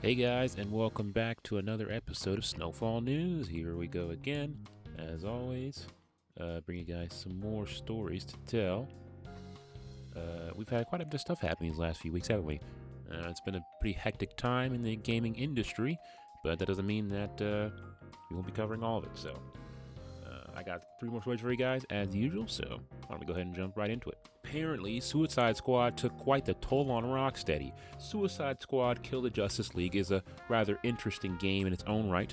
Hey guys, and welcome back to another episode of Snowfall News. Here we go again, as always, bringing you guys some more stories to tell. We've had quite a bit of stuff happening these last few weeks, haven't we? It's been a pretty hectic time in the gaming industry, but that doesn't mean that we won't be covering all of it. So, I got three more stories for you guys, as usual, so why don't we go ahead and jump right into it. Apparently, Suicide Squad took quite the toll on Rocksteady. Suicide Squad Kill the Justice League is a rather interesting game in its own right.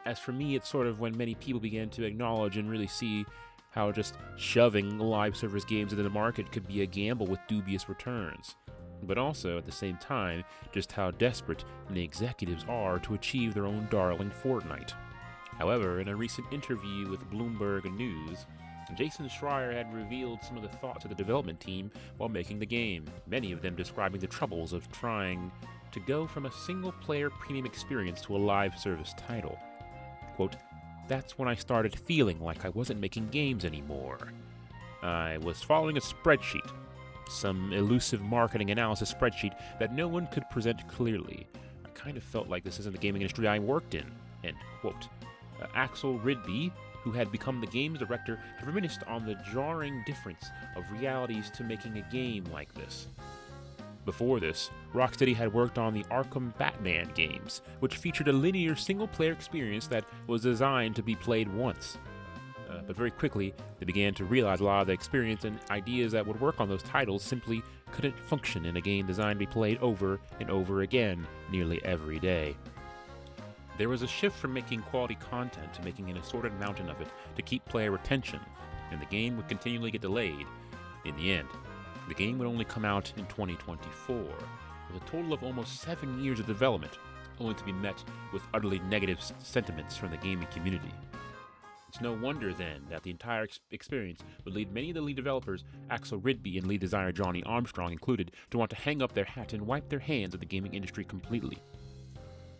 As for me, it's sort of when many people began to acknowledge and really see how just shoving live service games into the market could be a gamble with dubious returns. But also, at the same time, just how desperate many executives are to achieve their own darling Fortnite. However, in a recent interview with Bloomberg News, Jason Schreier had revealed some of the thoughts of the development team while making the game, many of them describing the troubles of trying to go from a single-player premium experience to a live service title. Quote, "That's when I started feeling like I wasn't making games anymore. I was following a spreadsheet, some elusive marketing analysis spreadsheet that no one could present clearly. I kind of felt like this isn't the gaming industry I worked in." End quote. Axel Ridby, who had become the games director, had reminisced on the jarring difference of realities to making a game like this. Before this, Rocksteady had worked on the Arkham Batman games, which featured a linear single-player experience that was designed to be played once. But very quickly, they began to realize a lot of the experience and ideas that would work on those titles simply couldn't function in a game designed to be played over and over again nearly every day. There was a shift from making quality content to making an assorted mountain of it to keep player retention, and the game would continually get delayed. In the end, the game would only come out in 2024, with a total of almost 7 years of development, only to be met with utterly negative sentiments from the gaming community. It's no wonder, then, that the entire experience would lead many of the lead developers, Axel Ridby and lead designer Johnny Armstrong included, to want to hang up their hat and wipe their hands of the gaming industry completely.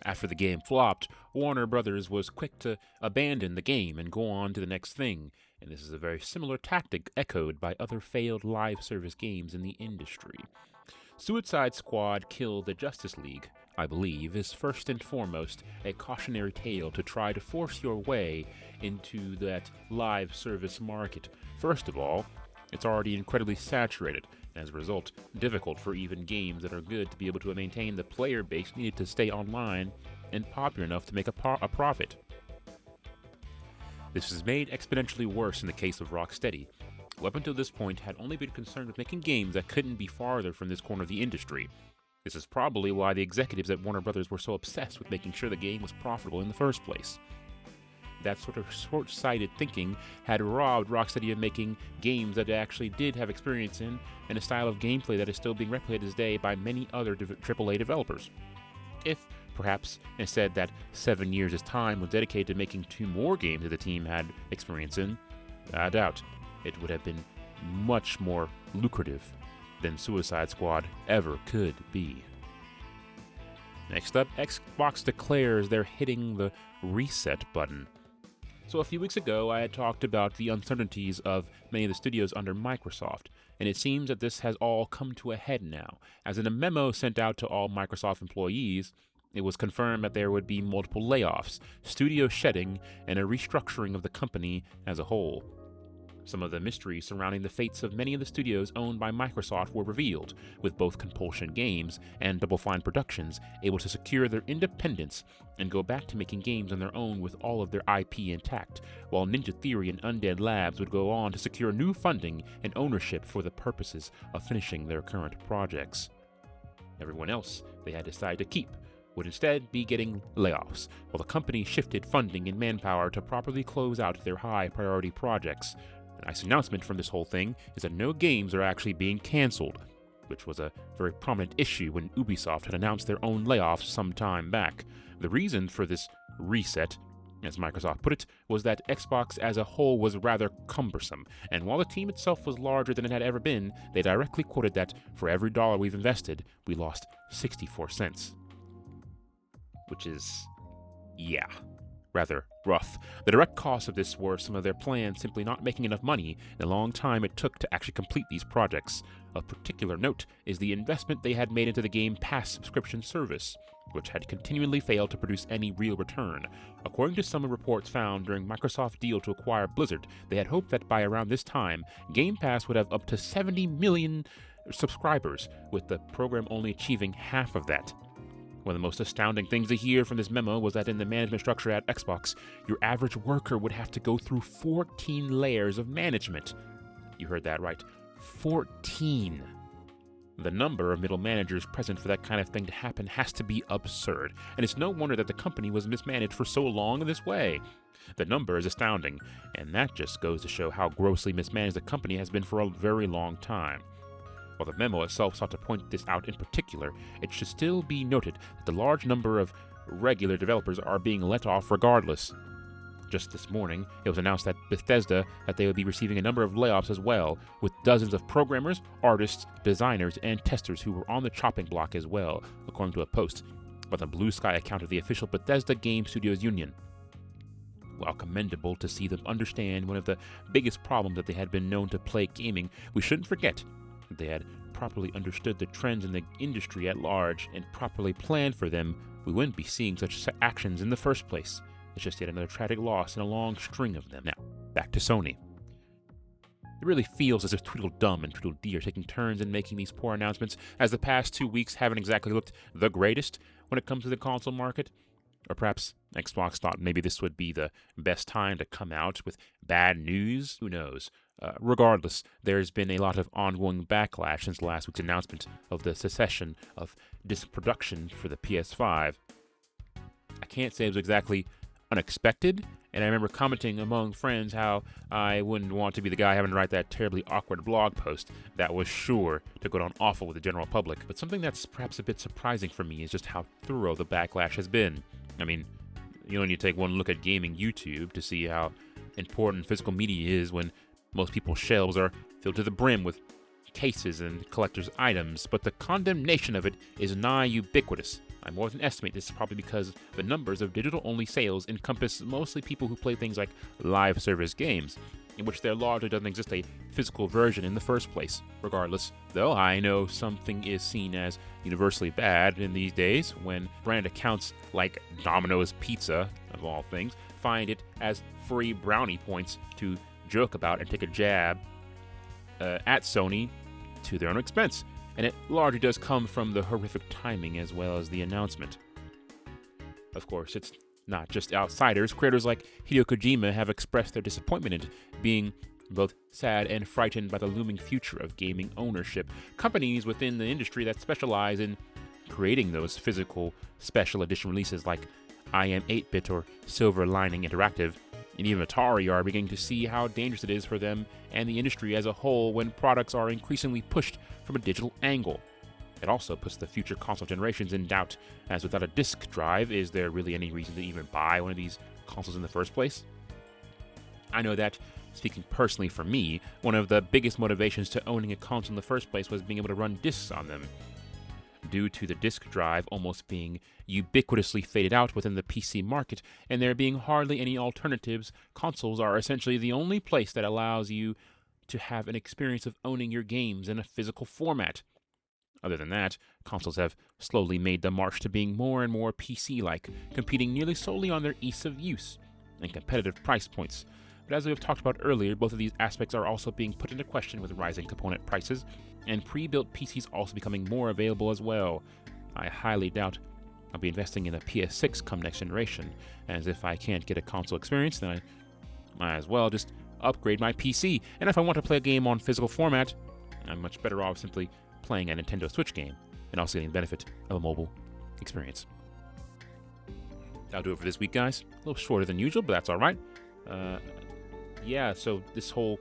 After the game flopped, Warner Brothers was quick to abandon the game and go on to the next thing, and this is a very similar tactic echoed by other failed live service games in the industry. Suicide Squad Kill the Justice League, I believe, is first and foremost a cautionary tale to try to force your way into that live service market. First of all, it's already incredibly saturated, and as a result, difficult for even games that are good to be able to maintain the player base needed to stay online and popular enough to make a profit. This is made exponentially worse in the case of Rocksteady, who up until this point had only been concerned with making games that couldn't be farther from this corner of the industry. This is probably why the executives at Warner Brothers were so obsessed with making sure the game was profitable in the first place. That sort of short-sighted thinking had robbed Rocksteady of making games that it actually did have experience in, and a style of gameplay that is still being replicated to this day by many other AAA developers. If, perhaps, instead that 7 years' time was dedicated to making 2 more games that the team had experience in, I doubt it would have been much more lucrative than Suicide Squad ever could be. Next up, Xbox declares they're hitting the reset button. So a few weeks ago, I had talked about the uncertainties of many of the studios under Microsoft, and it seems that this has all come to a head now, as in a memo sent out to all Microsoft employees, it was confirmed that there would be multiple layoffs, studio shedding, and a restructuring of the company as a whole. Some of the mysteries surrounding the fates of many of the studios owned by Microsoft were revealed, with both Compulsion Games and Double Fine Productions able to secure their independence and go back to making games on their own with all of their IP intact, while Ninja Theory and Undead Labs would go on to secure new funding and ownership for the purposes of finishing their current projects. Everyone else they had decided to keep would instead be getting layoffs, while the company shifted funding and manpower to properly close out their high-priority projects. The nice announcement from this whole thing is that no games are actually being cancelled, which was a very prominent issue when Ubisoft had announced their own layoffs some time back. The reason for this reset, as Microsoft put it, was that Xbox as a whole was rather cumbersome, and while the team itself was larger than it had ever been, they directly quoted that for every dollar we've invested, we lost 64 cents. Which is, rather rough. The direct costs of this were some of their plans simply not making enough money in the long time it took to actually complete these projects. Of particular note is the investment they had made into the Game Pass subscription service. which had continually failed to produce any real return. According to some reports found during Microsoft's deal to acquire Blizzard, they had hoped that by around this time, Game Pass would have up to 70 million subscribers, with the program only achieving half of that. One of the most astounding things to hear from this memo was that in the management structure at Xbox, your average worker would have to go through 14 layers of management. You heard that right. 14. The number of middle managers present for that kind of thing to happen has to be absurd, and it's no wonder that the company was mismanaged for so long in this way. The number is astounding, and that just goes to show how grossly mismanaged the company has been for a very long time. While the memo itself sought to point this out in particular, it should still be noted that the large number of regular developers are being let off regardless. Just this morning, it was announced at Bethesda that they would be receiving a number of layoffs as well, with dozens of programmers, artists, designers, and testers who were on the chopping block as well, according to a post by the Blue Sky account of the official Bethesda Game Studios Union. While commendable to see them understand one of the biggest problems that they had been known to plague gaming, we shouldn't forget that they had properly understood the trends in the industry at large and properly planned for them, we wouldn't be seeing such actions in the first place. It's just yet another tragic loss in a long string of them. Now, back to Sony. It really feels as if Tweedledum and Tweedledee are taking turns in making these poor announcements, as the past 2 weeks haven't exactly looked the greatest when it comes to the console market. Or perhaps Xbox thought maybe this would be the best time to come out with bad news. Who knows? Regardless, there's been a lot of ongoing backlash since last week's announcement of the cessation of disc production for the PS5. I can't say it was exactly unexpected, and I remember commenting among friends how I wouldn't want to be the guy having to write that terribly awkward blog post that was sure to go down awful with the general public. But something that's perhaps a bit surprising for me is just how thorough the backlash has been. I mean, you only need to take one look at gaming YouTube to see how important physical media is when most people's shelves are filled to the brim with cases and collector's items, but the condemnation of it is nigh ubiquitous. I more than estimate this is probably because the numbers of digital-only sales encompass mostly people who play things like live service games, in which there largely doesn't exist a physical version in the first place. Regardless, though, I know something is seen as universally bad in these days when brand accounts like Domino's Pizza, of all things, find it as free brownie points to joke about and take a jab at Sony to their own expense. And it largely does come from the horrific timing as well as the announcement. Of course, it's not just outsiders. Creators like Hideo Kojima have expressed their disappointment in being both sad and frightened by the looming future of gaming ownership. Companies within the industry that specialize in creating those physical special edition releases like I Am 8-Bit or Silver Lining Interactive, and even Atari are beginning to see how dangerous it is for them and the industry as a whole when products are increasingly pushed from a digital angle. It also puts the future console generations in doubt, as without a disk drive, is there really any reason to even buy one of these consoles in the first place? I know that, speaking personally for me, one of the biggest motivations to owning a console in the first place was being able to run discs on them. Due to the disk drive almost being ubiquitously faded out within the PC market, and there being hardly any alternatives, consoles are essentially the only place that allows you to have an experience of owning your games in a physical format. Other than that, consoles have slowly made the march to being more and more PC-like, competing nearly solely on their ease of use and competitive price points. But as we have talked about earlier, both of these aspects are also being put into question with rising component prices, and pre-built PCs also becoming more available as well. I highly doubt I'll be investing in a PS6 come next generation, as if I can't get a console experience, then I might as well just upgrade my PC. And if I want to play a game on physical format, I'm much better off simply playing a Nintendo Switch game, and also getting the benefit of a mobile experience. That'll do it for this week, guys. A little shorter than usual, but that's alright. So this whole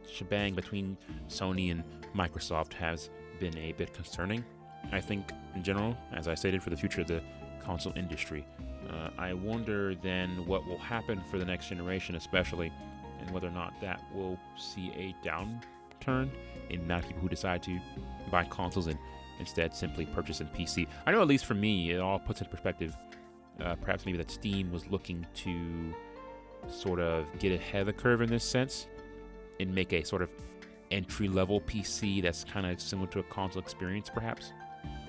shebang between Sony and Microsoft has been a bit concerning, I think, in general, as I stated, for the future of the console industry. I wonder then what will happen for the next generation, especially, and whether or not that will see a downturn in the amount of people who decide to buy consoles and instead simply purchase a PC. I know, at least for me, it all puts in perspective, perhaps maybe that Steam was looking to sort of get ahead of the curve in this sense and make a sort of entry-level PC that's kind of similar to a console experience, perhaps.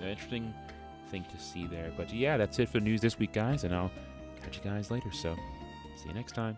Interesting thing to see there. But yeah, that's it for the news this week, guys, and I'll catch you guys later. So see you next time.